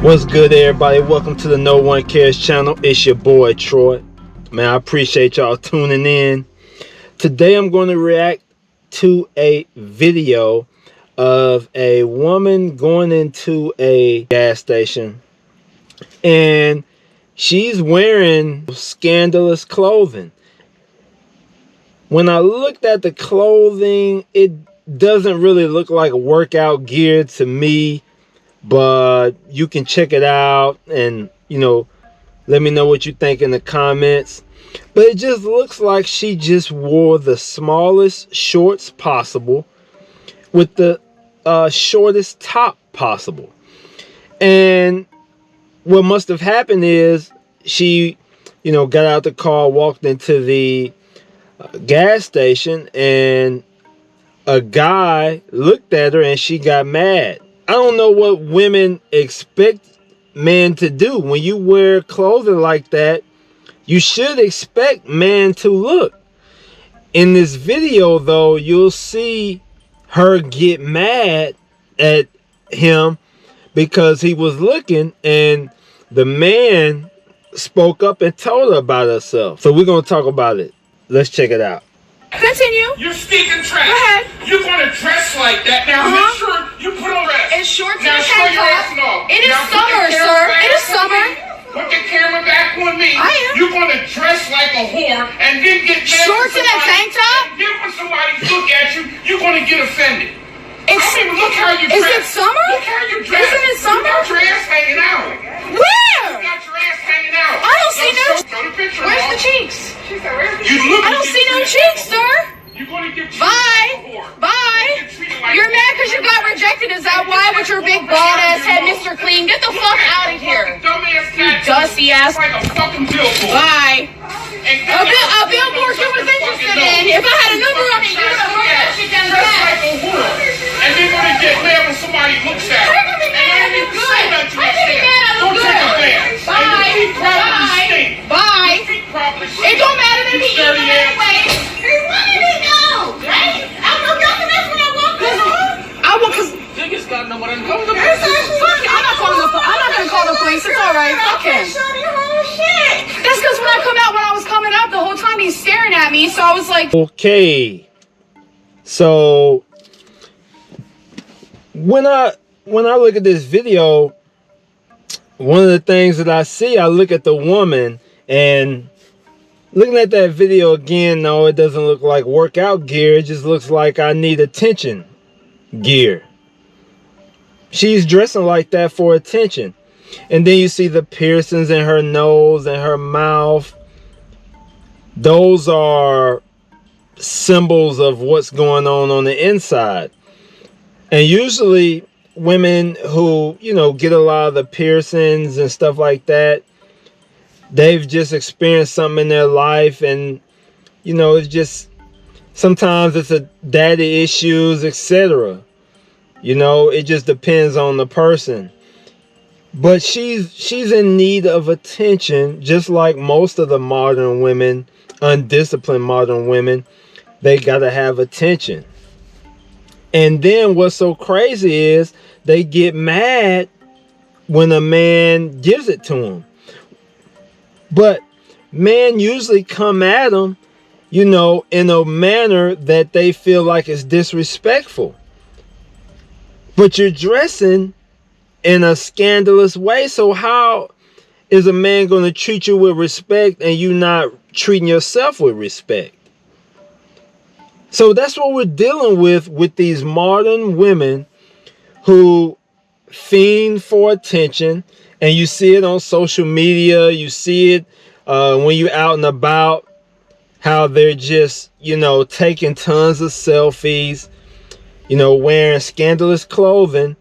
What's good, everybody? Welcome to the No One Cares channel. It's your boy Troy. Man, I appreciate y'all tuning in. Today I'm going to react to a video of a woman going into a gas station, and she's wearing scandalous clothing. When I looked at the clothing, it doesn't really look like workout gear to me, but you can check it out and, let me know what you think in the comments. But it just looks like she just wore the smallest shorts possible with the shortest top possible. And what must have happened is she, got out the car, walked into the gas station, and a guy looked at her and she got mad. I don't know what women expect men to do. When you wear clothing like that, you should expect man to look. In this video, though, you'll see her get mad at him because he was looking, and the man spoke up and told her about herself. So we're going to talk about it. Let's check it out. Continue. You're speaking trash. Go ahead. You're going to dress like that. Now make sure you put on dress. It's shorts now and a show tank your top. ass off. It is now summer, sir. It is summer. Put the camera back on me. I am. You're going to dress like a whore and then get mad. Shorts and a tank top? And then when somebody look at you, you're going to get offended. Look how you dress. Is it summer? Look how you dress. Isn't it summer? You got your ass hanging out. Where? You got your ass hanging out. I don't see no. Show the picture. Where's the cheeks? I don't see no cheeks, sir. You're going to get treated Bye. like a whore. Bye. Like You're mad because you got rejected. Is that why? With your big bald ass head, Mr. Clean. Get the fuck out of here. Dusty ass. Like a fucking billboard. Bye. A billboard you was interested in. If I had a number on it, you would have wrote that shit down the back. Like a whore. And they're going to get mad when somebody looks at it. How you gonna be mad? I look good. How you gonna be mad? I look good. Bye. Bye. It don't matter to me either anyway. Niggas gotta know what I'm going to do. I'm not gonna call the police. It's alright. Fuck him. That's because when I was coming out, the whole time he's staring at me, so I was like, Okay. So when I look at this video, one of the things that I see, I look at the woman, and looking at that video again, no, it doesn't look like workout gear. It just looks like I need attention gear. She's dressing like that for attention. And then you see the piercings in her nose and her mouth. Those are symbols of what's going on the inside. And usually women who, get a lot of the piercings and stuff like that, they've just experienced something in their life, and it's just, sometimes it's a daddy issues, etc. It just depends on the person. But she's in need of attention, just like most of the modern women, undisciplined modern women. They gotta have attention. And then what's so crazy is they get mad when a man gives it to them. But men usually come at them, in a manner that they feel like is disrespectful. But you're dressing in a scandalous way. So how is a man going to treat you with respect and you not treating yourself with respect? So that's what we're dealing with these modern women who fiend for attention. And you see it on social media. You see it when you're out and about, how they're just, taking tons of selfies, wearing scandalous clothing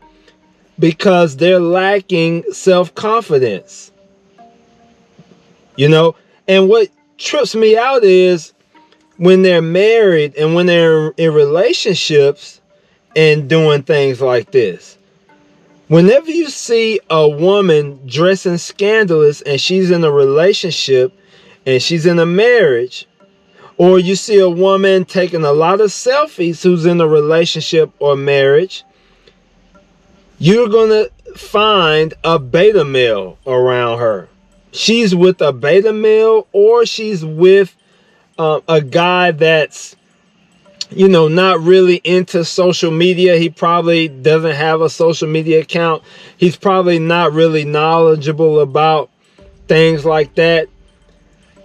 because they're lacking self-confidence. And what trips me out is when they're married and when they're in relationships and doing things like this. Whenever you see a woman dressing scandalous and she's in a relationship and she's in a marriage, or you see a woman taking a lot of selfies who's in a relationship or marriage, you're going to find a beta male around her. She's with a beta male, or she's with a guy that's, you know, not really into social media. He probably doesn't have a social media account. He's probably not really knowledgeable about things like that.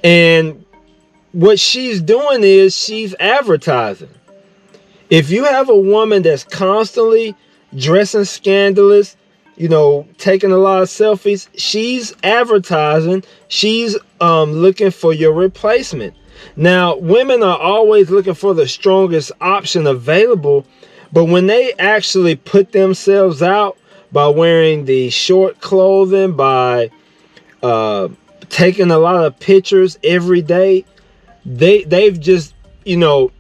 And what she's doing is she's advertising. If you have a woman that's constantly dressing scandalous, you know, taking a lot of selfies, she's advertising. She's looking for your replacement. Now, women are always looking for the strongest option available, but when they actually put themselves out by wearing the short clothing, by taking a lot of pictures every day, they've just, you know,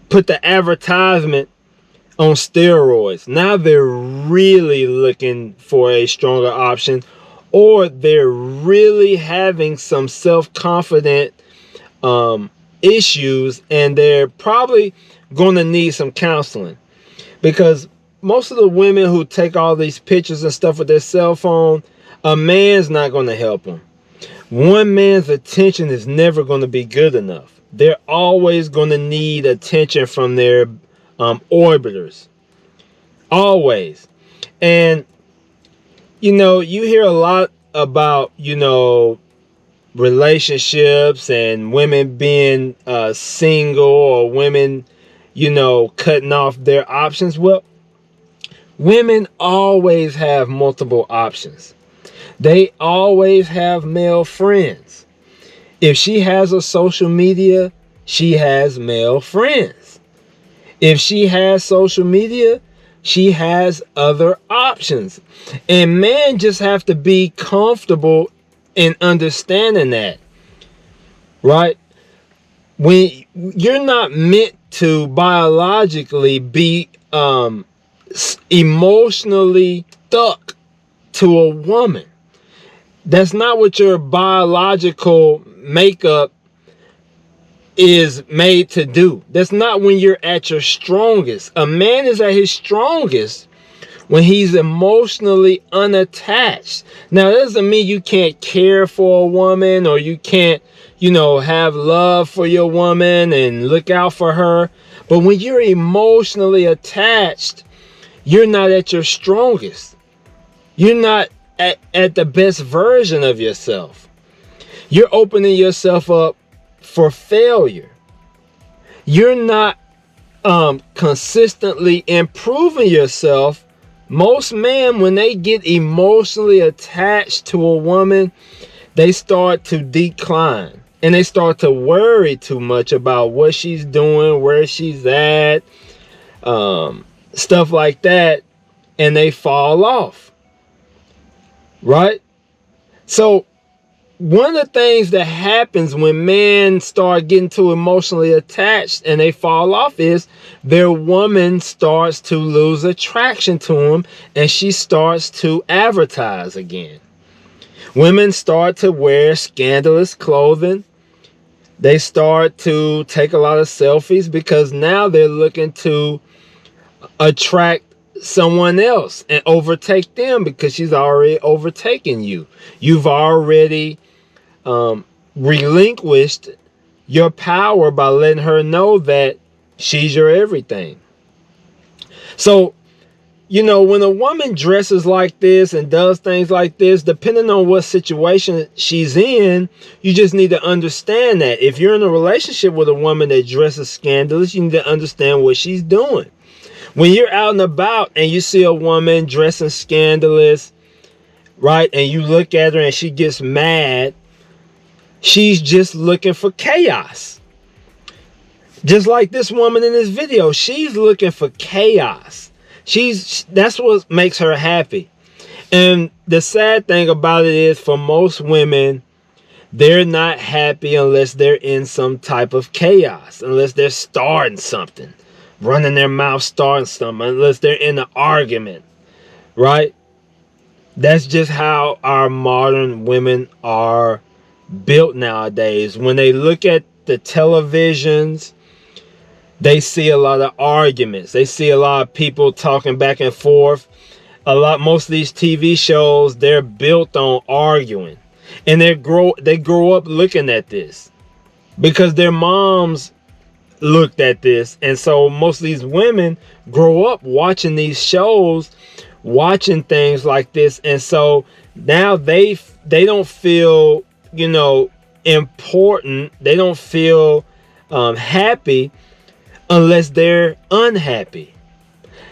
put the advertisement on steroids. Now they're really looking for a stronger option, or they're really having some self-confident issues, and they're probably going to need some counseling, because most of the women who take all these pictures and stuff with their cell phone, a man's not going to help them. One man's attention is never going to be good enough. They're always going to need attention from their orbiters. Always. And, you know, you hear a lot about, you know, relationships and women being single, or women, you know, cutting off their options. Well, women always have multiple options. They always have male friends. If she has a social media, she has male friends. If she has social media, she has other options. And men just have to be comfortable in understanding that, right? When you're not meant to biologically be emotionally stuck to a woman. That's not what your biological makeup is made to do. That's not when you're at your strongest. A man is at his strongest when he's emotionally unattached. Now, that doesn't mean you can't care for a woman, or you can't, you know, have love for your woman and look out for her. But when you're emotionally attached, you're not at your strongest. You're not at the best version of yourself. You're opening yourself up for failure. You're not consistently improving yourself. Most men, when they get emotionally attached to a woman, they start to decline, and they start to worry too much about what she's doing, where she's at, stuff like that, and they fall off. Right? So one of the things that happens when men start getting too emotionally attached and they fall off is their woman starts to lose attraction to them, and she starts to advertise again. Women start to wear scandalous clothing. They start to take a lot of selfies, because now they're looking to attract someone else and overtake them, because she's already overtaken you. You've already relinquished your power by letting her know that she's your everything. So, you know, when a woman dresses like this and does things like this, depending on what situation she's in, you just need to understand that. If you're in a relationship with a woman that dresses scandalous, you need to understand what she's doing. When you're out and about and you see a woman dressing scandalous, right, and you look at her and she gets mad, she's just looking for chaos. Just like this woman in this video, she's looking for chaos. That's what makes her happy. And the sad thing about it is, for most women, they're not happy unless they're in some type of chaos, unless they're starting something, running their mouth, starting something, unless they're in an argument, right? That's just how our modern women are built nowadays. When they look at the televisions, they see a lot of arguments. They see a lot of people talking back and forth. most of these TV shows, they're built on arguing. And they grow up looking at this because their moms looked at this. And so most of these women grow up watching these shows, watching things like this. And so now they don't feel, you know, important. They don't feel happy unless they're unhappy.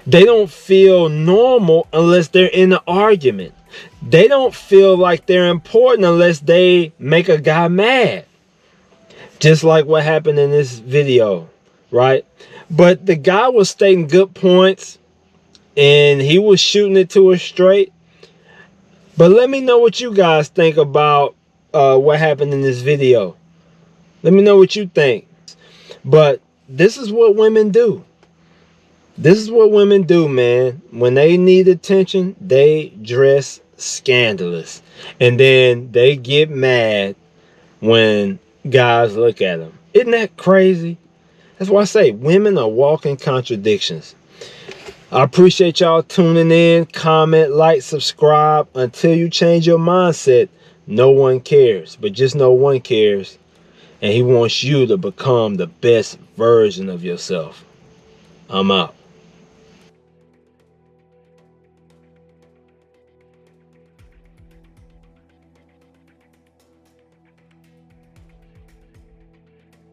They don't feel normal unless they're in an argument. They don't feel like they're important unless they make a guy mad. Just like what happened in this video, right? But the guy was stating good points and he was shooting it to us straight. But let me know what you guys think about what happened in this video. Let me know what you think. But this is what women do. This is what women do, man. When they need attention, they dress scandalous. And then they get mad when guys look at them. Isn't that crazy? That's why I say women are walking contradictions. I appreciate y'all tuning in. Comment, like, subscribe. Until you change your mindset, no one cares. But just know one cares. And he wants you to become the best version of yourself. I'm out.